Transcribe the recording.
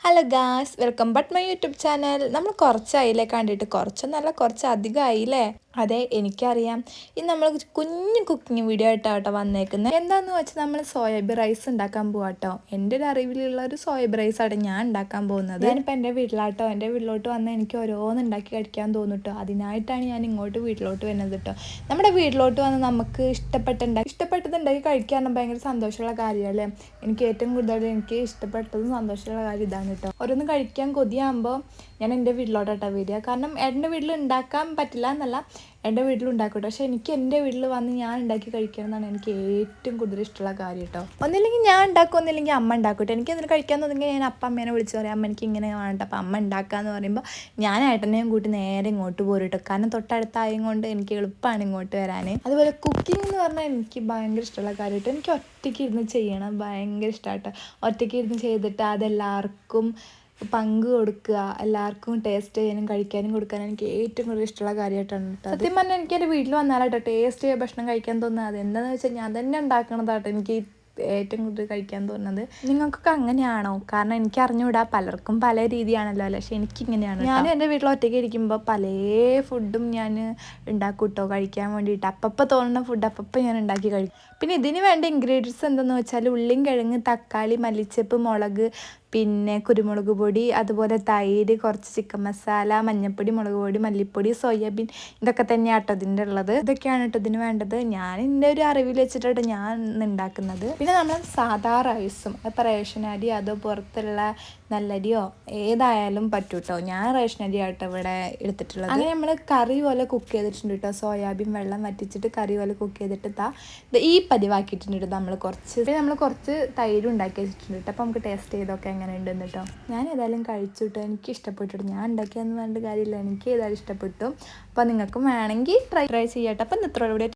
Hello guys, welcome back my YouTube channel. നമ്മൾ കുറച്ചായില്ലേ കണ്ടിട്ട്, കുറച്ചൊന്നല്ല കുറച്ചധികമായില്ലേ. അതെ, എനിക്കറിയാം. ഇന്ന് നമ്മൾ കുഞ്ഞു കുക്കിംഗ് വീഡിയോ ആയിട്ടാട്ടോ വന്നേക്കുന്നത്. എന്താണെന്ന് വെച്ചാൽ നമ്മൾ സോയാബീൻ റൈസ് ഉണ്ടാക്കാൻ പോവാട്ടോ. എൻ്റെ ഒരു അറിവിലുള്ള ഒരു സോയാബീൻ റൈസ് ആട്ടോ ഞാൻ ഉണ്ടാക്കാൻ പോകുന്നത്. ഞാനിപ്പോൾ എൻ്റെ വീട്ടിലാട്ടോ, എൻ്റെ വീട്ടിലോട്ട് വന്ന് എനിക്ക് ഓരോന്ന് ഉണ്ടാക്കി കഴിക്കാൻ തോന്നിട്ടോ. അതിനായിട്ടാണ് ഞാൻ ഇങ്ങോട്ട് വീട്ടിലോട്ട് വരുന്നത് കേട്ടോ. നമ്മുടെ വീട്ടിലോട്ട് വന്ന് നമുക്ക് ഇഷ്ടപ്പെട്ടത് ഉണ്ടാക്കി കഴിക്കാൻ ഭയങ്കര സന്തോഷമുള്ള കാര്യമല്ലേ. എനിക്ക് ഏറ്റവും കൂടുതൽ എനിക്ക് ഇഷ്ടപ്പെട്ടതും സന്തോഷമുള്ള കാര്യം ഇതാണ് കേട്ടോ. ഓരോന്ന് കഴിക്കാൻ കൊതിയാകുമ്പോൾ ഞാൻ എൻ്റെ വീട്ടിലോട്ടാട്ടോ വരിക. കാരണം എൻ്റെ വീട്ടിൽ ഉണ്ടാക്കാൻ പറ്റില്ല എന്നല്ല, എൻ്റെ വീട്ടിലുണ്ടാക്കട്ടെ. പക്ഷേ എനിക്ക് എൻ്റെ വീട്ടിൽ വന്ന് ഞാൻ ഉണ്ടാക്കി കഴിക്കണം എന്നാണ് എനിക്ക് ഏറ്റവും കൂടുതൽ ഇഷ്ടമുള്ള കാര്യം കേട്ടോ. ഒന്നില്ലെങ്കിൽ ഞാൻ ഉണ്ടാക്കും, ഒന്നില്ലെങ്കിൽ അമ്മ ഉണ്ടാക്കട്ടെ. എനിക്ക് എന്തെങ്കിലും കഴിക്കാൻ തോന്നുമെങ്കിൽ ഞാൻ അപ്പം അമ്മേനെ വിളിച്ച് പറയാം, അമ്മ എനിക്ക് ഇങ്ങനെ വേണ്ട. അപ്പം അമ്മ ഉണ്ടാക്കാമെന്ന് പറയുമ്പോൾ ഞാൻ ഏട്ടനെയും കൂട്ടി നേരെ ഇങ്ങോട്ട് പോരും കേട്ടോ. കാരണം തൊട്ടടുത്തായത് കൊണ്ട് എനിക്ക് എളുപ്പമാണ് ഇങ്ങോട്ട് വരാൻ. അതുപോലെ കുക്കിംഗ് എന്ന് പറഞ്ഞാൽ എനിക്ക് ഭയങ്കര ഇഷ്ടമുള്ള കാര്യം കേട്ടോ. എനിക്ക് ഒറ്റയ്ക്ക് ഇരുന്ന് ചെയ്യണം ഭയങ്കര ഇഷ്ടമാട്ടോ. ഒറ്റയ്ക്ക് ഇരുന്ന് ചെയ്തിട്ട് അതെല്ലാവർക്കും പങ്ക് കൊടുക്കുക, എല്ലാവർക്കും ടേസ്റ്റ് ചെയ്യാനും കഴിക്കാനും കൊടുക്കാനും എനിക്ക് ഏറ്റവും കൂടുതൽ ഇഷ്ടമുള്ള കാര്യമായിട്ടാണ് കേട്ടോ. സത്യം പറഞ്ഞാൽ എനിക്ക് എൻ്റെ വീട്ടിൽ വന്നാലാട്ടോ ടേസ്റ്റ് ചെയ്യുക ഭക്ഷണം കഴിക്കാൻ തോന്നുന്നത്. അതെന്താണെന്ന് വെച്ചാൽ ഞാൻ തന്നെ ഉണ്ടാക്കണതാട്ടോ എനിക്ക് ഏറ്റവും കൂടുതൽ കഴിക്കാൻ തോന്നുന്നത്. നിങ്ങൾക്കൊക്കെ അങ്ങനെയാണോ? കാരണം എനിക്ക് അറിഞ്ഞുകൂടാ, പലർക്കും പല രീതിയാണല്ലോ അല്ലേ. പക്ഷെ എനിക്കിങ്ങനെയാണ്. ഞാൻ എൻ്റെ വീട്ടിൽ ഒറ്റയ്ക്ക് ഇരിക്കുമ്പോൾ പല ഫുഡും ഞാൻ ഉണ്ടാക്കും കേട്ടോ കഴിക്കാൻ വേണ്ടിയിട്ട്. അപ്പം തോന്നുന്ന ഫുഡ് അപ്പം ഞാൻ ഉണ്ടാക്കി കഴിക്കും. പിന്നെ ഇതിന് വേണ്ട ഇൻഗ്രീഡിയൻസ് എന്തെന്ന് വെച്ചാൽ ഉള്ളിയും കിഴങ്ങ്, തക്കാളി, മല്ലിച്ചപ്പ്, മുളക്, പിന്നെ കുരുമുളക് പൊടി, അതുപോലെ തൈര്, കുറച്ച് ചിക്കൻ മസാല, മഞ്ഞൾപ്പൊടി, മുളക് പൊടി, മല്ലിപ്പൊടി, സോയാബീൻ, ഇതൊക്കെ തന്നെയാണ് കേട്ടോ ഇതിൻ്റെ ഉള്ളത്. ഇതൊക്കെയാണ് കേട്ടോ ഇതിന് വേണ്ടത്. ഞാൻ എൻ്റെ ഒരു അറിവിൽ വെച്ചിട്ടാണ് ഞാൻ ഉണ്ടാക്കുന്നത്. പിന്നെ നമ്മൾ സാധാ റൈസും, ഇപ്പോൾ റേഷൻ അരി അതോ പുറത്തുള്ള നല്ലരിയോ ഏതായാലും പറ്റും കേട്ടോ. ഞാൻ റേഷൻ അരി ആട്ടോ ഇവിടെ എടുത്തിട്ടുള്ളത്. അങ്ങനെ നമ്മൾ കറി പോലെ കുക്ക് ചെയ്തിട്ടുണ്ട് കേട്ടോ. സോയാബീൻ വെള്ളം വറ്റിച്ചിട്ട് കറി പോലെ കുക്ക് ചെയ്തിട്ട് ഈ പതിവാക്കിയിട്ടുണ്ട് നമ്മൾ കുറച്ച് തൈര് ഉണ്ടാക്കി വെച്ചിട്ടുണ്ട് കേട്ടോ. അപ്പോൾ നമുക്ക് ടേസ്റ്റ് ചെയ്തൊക്കെ എങ്ങനെ ഉണ്ടെന്ന് കേട്ടോ. ഞാൻ ഏതായാലും കഴിച്ചു കേട്ടോ. എനിക്ക് ഇഷ്ടപ്പെട്ടു. ഞാൻ ഉണ്ടാക്കിയെന്ന് പറഞ്ഞിട്ട് കാര്യമില്ല, എനിക്ക് ഏതായാലും ഇഷ്ടപ്പെട്ടു. അപ്പോൾ നിങ്ങൾക്കും വേണമെങ്കിൽ ട്രൈ ചെയ്യട്ടെ. അപ്പം ഇത്രയോടെ